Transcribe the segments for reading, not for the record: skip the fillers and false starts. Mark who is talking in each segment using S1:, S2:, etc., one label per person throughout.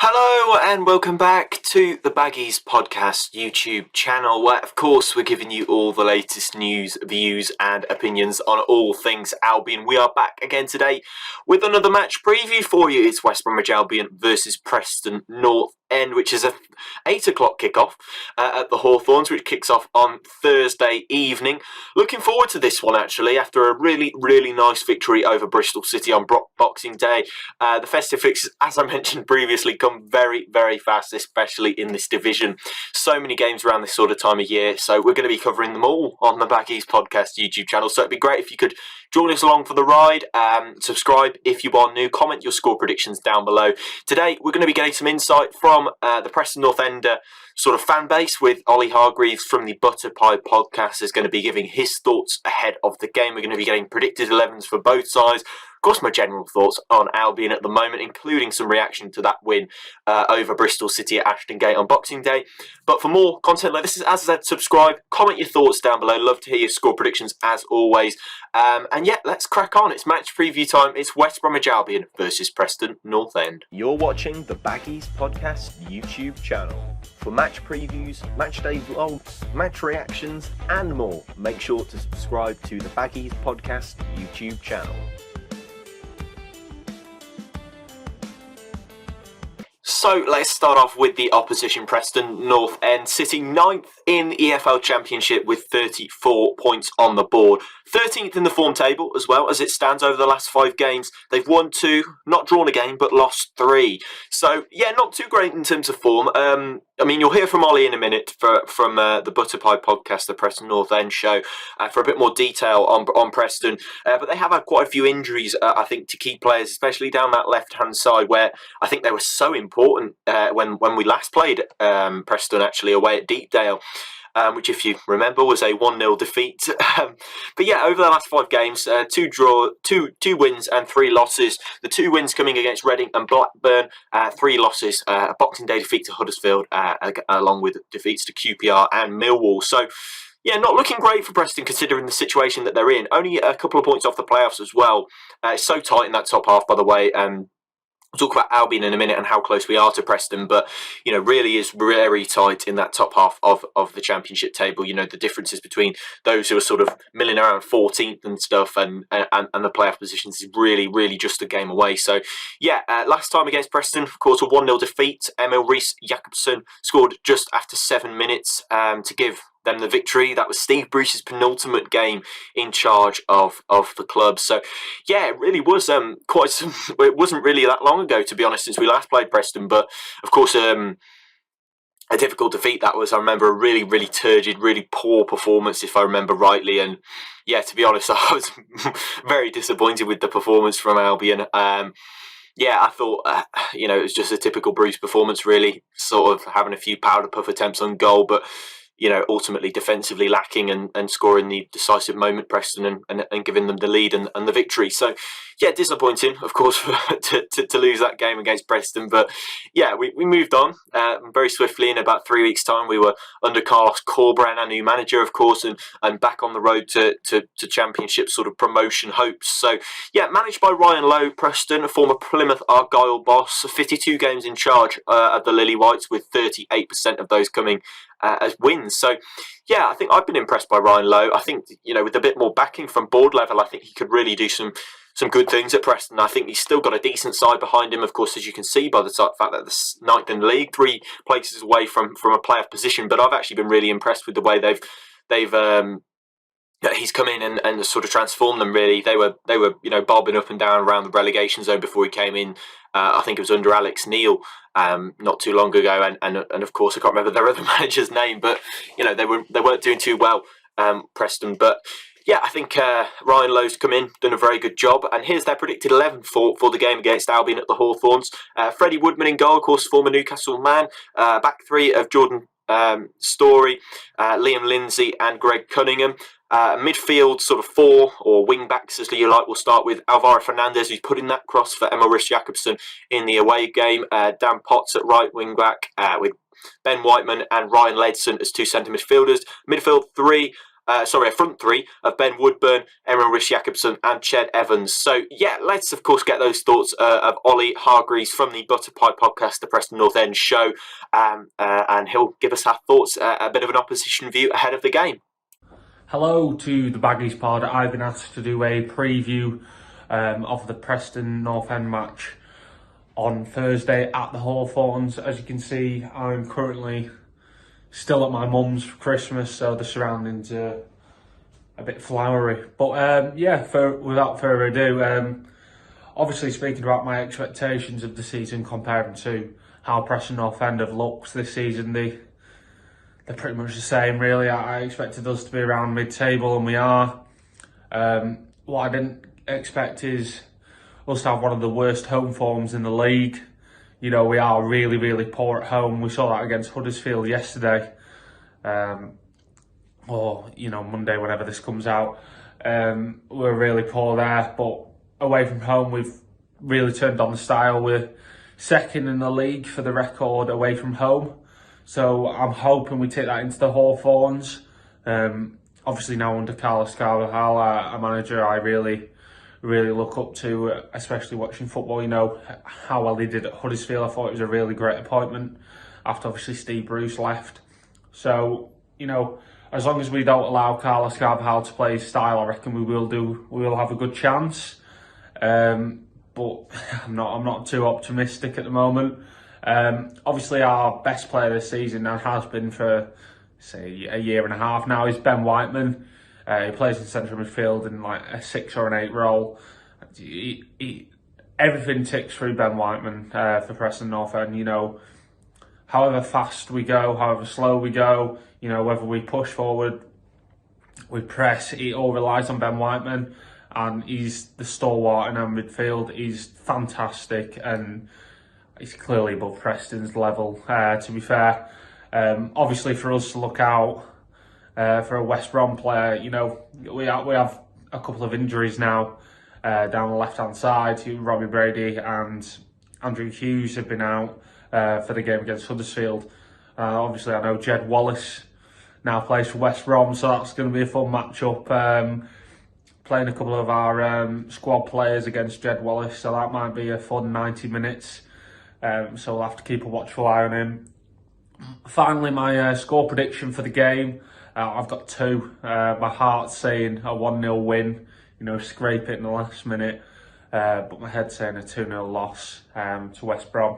S1: Hello and welcome back to the Baggies Podcast YouTube channel, where of course we're giving you all the latest news, views and opinions on all things Albion. We are back again today with another match preview for you. It's West Bromwich Albion versus Preston North End, which is a 8 o'clock kickoff at the Hawthorns, which kicks off on Thursday evening. Looking forward to this one actually, after a really nice victory over Bristol City on Boxing Day. The festive fixtures, as I mentioned previously, come very fast, especially in this division. So many games around this sort of time of year, so we're going to be covering them all on the Baggies Podcast YouTube channel. So it'd be great if you could join us along for the ride. Subscribe if you are new, comment your score predictions down below. Today we're going to be getting some insight from the Preston North End sort of fan base, with Ollie Hargreaves from the Butter Pie Podcast is going to be giving his thoughts ahead of the game. We're going to be getting predicted 11s for both sides. Of course, my general thoughts on Albion at the moment, including some reaction to that win over Bristol City at Ashton Gate on Boxing Day. But for more content like this, as I said, subscribe, comment your thoughts down below. Love to hear your score predictions as always. And yeah, let's crack on. It's match preview time. It's West Bromwich Albion versus Preston North End. You're watching the Baggies Podcast YouTube channel. For match previews, match day vlogs, match reactions and more, make sure to subscribe to the Baggies Podcast YouTube channel. So let's start off with the opposition, Preston North End, sitting 9th in the EFL Championship with 34 points on the board. 13th in the form table as well, as it stands over the last 5 games. They've won 2, not drawn a game, but lost 3. So yeah, not too great in terms of form. I mean, you'll hear from Ollie in a minute from the Butter Pie Podcast, the Preston North End show, for a bit more detail on Preston. But they have had quite a few injuries, I think, to key players, especially down that left-hand side, where I think they were so important when we last played Preston, actually, away at Deepdale. Which, if you remember, was a 1-0 defeat. But yeah, over the last 5 games, 2 wins and 3 losses. The 2 wins coming against Reading and Blackburn, 3 losses, a Boxing Day defeat to Huddersfield, along with defeats to QPR and Millwall. So yeah, not looking great for Preston considering the situation that they're in. Only a couple of points off the playoffs as well. It's so tight in that top half, by the way. We'll talk about Albion in a minute and how close we are to Preston, but you know, really is very tight in that top half of the Championship table. You know, the differences between those who are sort of milling around 14th and stuff and the playoff positions is really just a game away. So yeah, last time against Preston, of course, a 1-0 defeat. Emil Jakobsen scored just after 7 minutes to give them the victory. That was Steve Bruce's penultimate game in charge of the club. So yeah, it really was it wasn't really that long ago, to be honest, since we last played Preston, but of course a difficult defeat that was. I remember a really turgid, really poor performance, if I remember rightly, and yeah, to be honest, I was very disappointed with the performance from Albion. Yeah, I thought, you know, it was just a typical Bruce performance, really, sort of having a few powder puff attempts on goal, but you know, ultimately defensively lacking and scoring the decisive moment, Preston, and giving them the lead and the victory. So, yeah, disappointing, of course, to lose that game against Preston. But, yeah, we moved on very swiftly. In about 3 weeks' time, we were under Carlos Corberán, our new manager, of course, and back on the road to Championship sort of promotion hopes. So, yeah, managed by Ryan Lowe, Preston, a former Plymouth Argyle boss, 52 games in charge of the Lily Whites, with 38% of those coming as wins. So yeah, I think I've been impressed by Ryan Lowe. I think, you know, with a bit more backing from board level, I think he could really do some good things at Preston. I think he's still got a decent side behind him, of course, as you can see by the fact that the 9th in the league, 3 places away from a playoff position. But I've actually been really impressed with the way he's come in and sort of transformed them. Really, they were you know, bobbing up and down around the relegation zone before he came in. I think it was under Alex Neil not too long ago, and of course I can't remember their other manager's name, but you know, they weren't doing too well, Preston. But yeah, I think Ryan Lowe's come in, done a very good job, and here's their predicted 11 for the game against Albion at the Hawthorns. Freddie Woodman in goal, of course, former Newcastle man. Back 3 of Jordan Story, Liam Lindsay and Greg Cunningham. Midfield sort of 4 or wing backs, as you like. We'll start with Alvaro Fernandez, who's put in that cross for Emil Jakobsen in the away game. Dan Potts at right wing back with Ben Whiteman and Ryan Ledson as 2 centre midfielders. Midfield 3, a front three of Ben Woodburn, Emma Rish-Jacobson and Ched Evans. So, yeah, let's, of course, get those thoughts of Ollie Hargreaves from the Butterpie podcast, the Preston North End show, and he'll give us our thoughts, a bit of an opposition view ahead of the game.
S2: Hello to the Baggies Pod. I've been asked to do a preview of the Preston North End match on Thursday at the Hawthorns. As you can see, I'm currently still at my mum's for Christmas, so the surroundings are a bit flowery. But without further ado, obviously speaking about my expectations of the season comparing to how Preston North End have looked this season, they're pretty much the same, really. I expected us to be around mid-table, and we are. What I didn't expect is us to have one of the worst home forms in the league. You know, we are really, really poor at home. We saw that against Huddersfield yesterday. Monday, whenever this comes out. We're really poor there, but away from home, we've really turned on the style. We're second in the league for the record away from home. So I'm hoping we take that into the Hawthorns. Obviously now under Carlos Carvajal, a manager I really look up to, especially watching football. You know, how well he did at Huddersfield. I thought it was a really great appointment after obviously Steve Bruce left. So, you know, as long as we don't allow Carlos Carvajal to play his style, I reckon we will have a good chance. But I'm not too optimistic at the moment. Obviously our best player this season, and has been for, say, a year and a half now, is Ben Whiteman. He plays in central midfield in like a 6 or an 8 role. Everything ticks through Ben Whiteman for Preston North End. You know, however fast we go, however slow we go, you know, whether we push forward, we press, it all relies on Ben Whiteman, and he's the stalwart in our midfield. He's fantastic, and he's clearly above Preston's level, to be fair. Obviously, for us to look out for a West Brom player, you know, we have a couple of injuries now down the left-hand side. Robbie Brady and Andrew Hughes have been out for the game against Huddersfield. Obviously, I know Jed Wallace now plays for West Brom, so that's going to be a fun match-up. Playing a couple of our squad players against Jed Wallace, so that might be a fun 90 minutes. So we'll have to keep a watchful eye on him. Finally, my score prediction for the game. I've got 2. My heart's saying a 1-0 win, you know, scrape it in the last minute. But my head's saying a 2-0 loss to West Brom.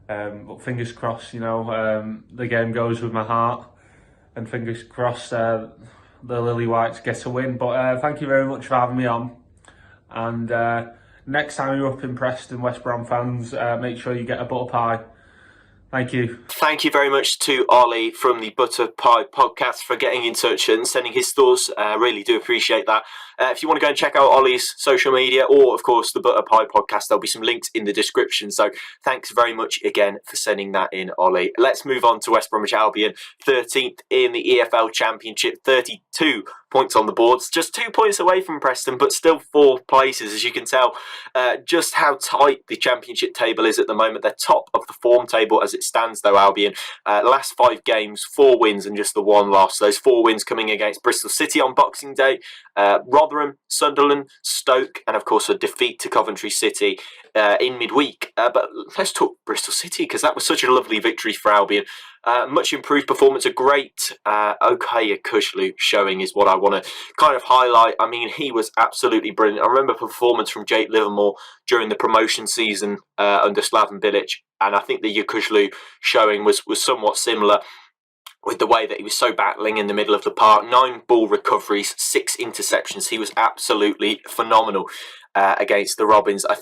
S2: But fingers crossed, you know, the game goes with my heart. And fingers crossed the Lily Whites get a win. But thank you very much for having me on. And next time you're up in Preston, West Brom fans, make sure you get a butter pie. Thank you.
S1: Thank you very much to Ollie from the Butterpie podcast for getting in touch and sending his thoughts. Really do appreciate that. If you want to go and check out Ollie's social media, or of course the Butterpie podcast, there'll be some links in the description. So thanks very much again for sending that in, Ollie. Let's move on to West Bromwich Albion, 13th in the EFL Championship, 32 points on the boards, just 2 points away from Preston, but still 4 places, as you can tell just how tight the Championship table is at the moment. They're top of the form table as it stands, though, Albion. Last 5 games, 4 wins and just the 1 loss. Those 4 wins coming against Bristol City on Boxing Day, Rotherham, Sunderland, Stoke, and of course a defeat to Coventry City in midweek. But let's talk Bristol City, because that was such a lovely victory for Albion. Much improved performance, a great Yokuslu showing is what I want to kind of highlight. I mean, he was absolutely brilliant. I remember performance from Jake Livermore during the promotion season under Slaven Bilic, and I think the Yokuslu showing was somewhat similar, with the way that he was so battling in the middle of the park. 9 ball recoveries, 6 interceptions. He was absolutely phenomenal against the Robins. I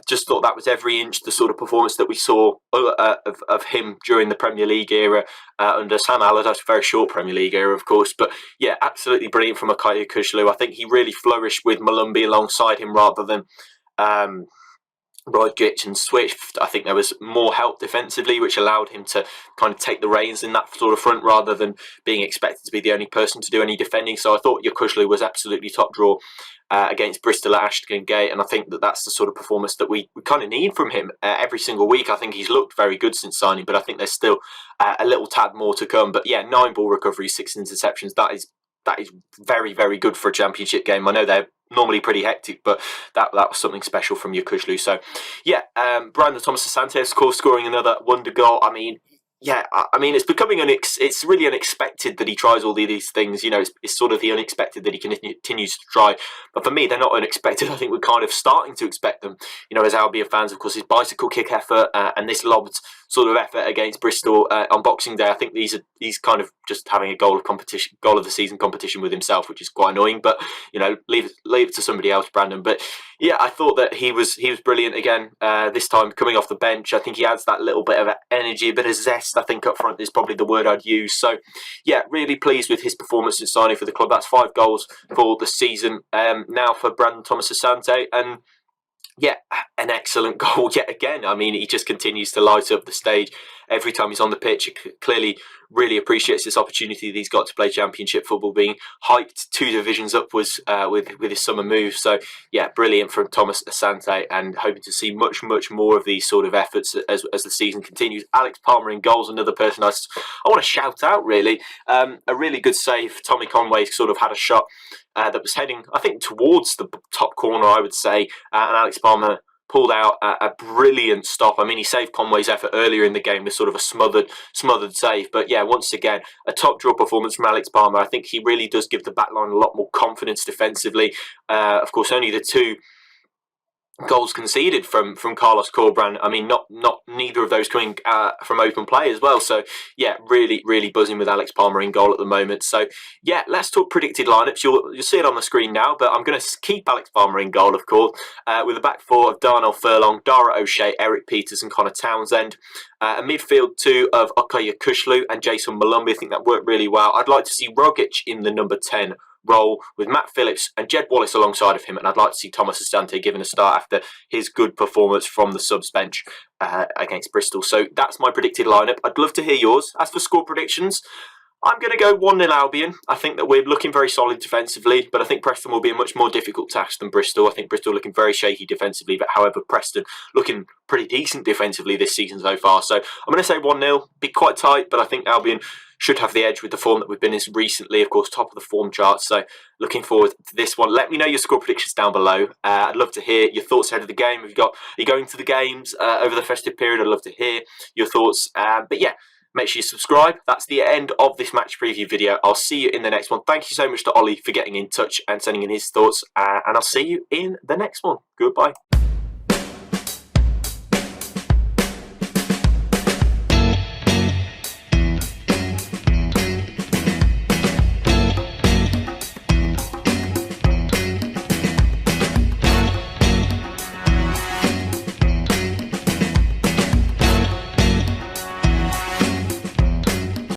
S1: just thought that was every inch the sort of performance that we saw of him during the Premier League era under Sam Allardyce. Very short Premier League era, of course, but yeah, absolutely brilliant from Yokuslu. I think he really flourished with Malumbi alongside him rather than Rogic and Swift, I think there was more help defensively, which allowed him to kind of take the reins in that sort of front rather than being expected to be the only person to do any defending. So I thought Yokuslu was absolutely top draw against Bristol at Ashton Gate, and I think that that's the sort of performance that we kind of need from him every single week. I think he's looked very good since signing, but I think there's still a little tad more to come. But yeah, 9 ball recoveries, 6 interceptions, that is very, very good for a championship game. I know they're normally pretty hectic, but that was something special from Yokuslu. So yeah, Brandon Thomas Asante, of course, scoring another wonder goal. I mean, yeah, I mean, it's becoming it's really unexpected that he tries all these things. You know, it's sort of the unexpected that he continues to try. But for me, they're not unexpected. I think we're kind of starting to expect them. You know, as Albion fans, of course, his bicycle kick effort and this lobbed sort of effort against Bristol on Boxing Day. I think he's kind of just having a goal of the season competition with himself, which is quite annoying. But you know, leave it to somebody else, Brandon. But yeah, I thought that he was brilliant again. This time coming off the bench, I think he adds that little bit of energy, a bit of zest. I think up front is probably the word I'd use. So yeah, really pleased with his performance in signing for the club. That's 5 goals for the season now for Brandon Thomas Asante, and yeah, an excellent goal yet again. I mean, he just continues to light up the stage every time he's on the pitch. He clearly really appreciates this opportunity that he's got to play championship football, being hyped 2 divisions upwards with his summer move. So yeah, brilliant from Thomas Asante, and hoping to see much more of these sort of efforts as the season continues. Alex Palmer in goals, another person I want to shout out really. A really good save. Tommy Conway sort of had a shot that was heading, I think, towards the top corner, I would say, and Alex Palmer pulled out a brilliant stop. I mean, he saved Conway's effort earlier in the game with sort of a smothered save. But yeah, once again, a top draw performance from Alex Palmer. I think he really does give the backline a lot more confidence defensively. Of course, only the 2 goals conceded from Carlos Corberán. I mean, not neither of those coming from open play as well. So yeah, really buzzing with Alex Palmer in goal at the moment. So yeah, let's talk predicted lineups. You'll see it on the screen now, but I'm going to keep Alex Palmer in goal, of course, with a back 4 of Darnell Furlong, Dara O'Shea, Eric Peters, and Connor Townsend. A midfield 2 of Okay Yokuslu and Jason Malumbi. I think that worked really well. I'd like to see Rogic in the number 10 role with Matt Phillips and Jed Wallace alongside of him, and I'd like to see Thomas Asante given a start after his good performance from the subs bench against Bristol. So that's my predicted lineup. I'd love to hear yours. As for score predictions, I'm going to go 1-0 Albion. I think that we're looking very solid defensively, but I think Preston will be a much more difficult task than Bristol. I think Bristol looking very shaky defensively, but however, Preston looking pretty decent defensively this season so far. So I'm going to say 1-0. Be quite tight, but I think Albion should have the edge with the form that we've been in recently. Of course, top of the form charts. So looking forward to this one. Let me know your score predictions down below. I'd love to hear your thoughts ahead of the game. Are you going to the games over the festive period? I'd love to hear your thoughts. But yeah, make sure you subscribe. That's the end of this match preview video. I'll see you in the next one. Thank you so much to Ollie for getting in touch and sending in his thoughts. And I'll see you in the next one. Goodbye.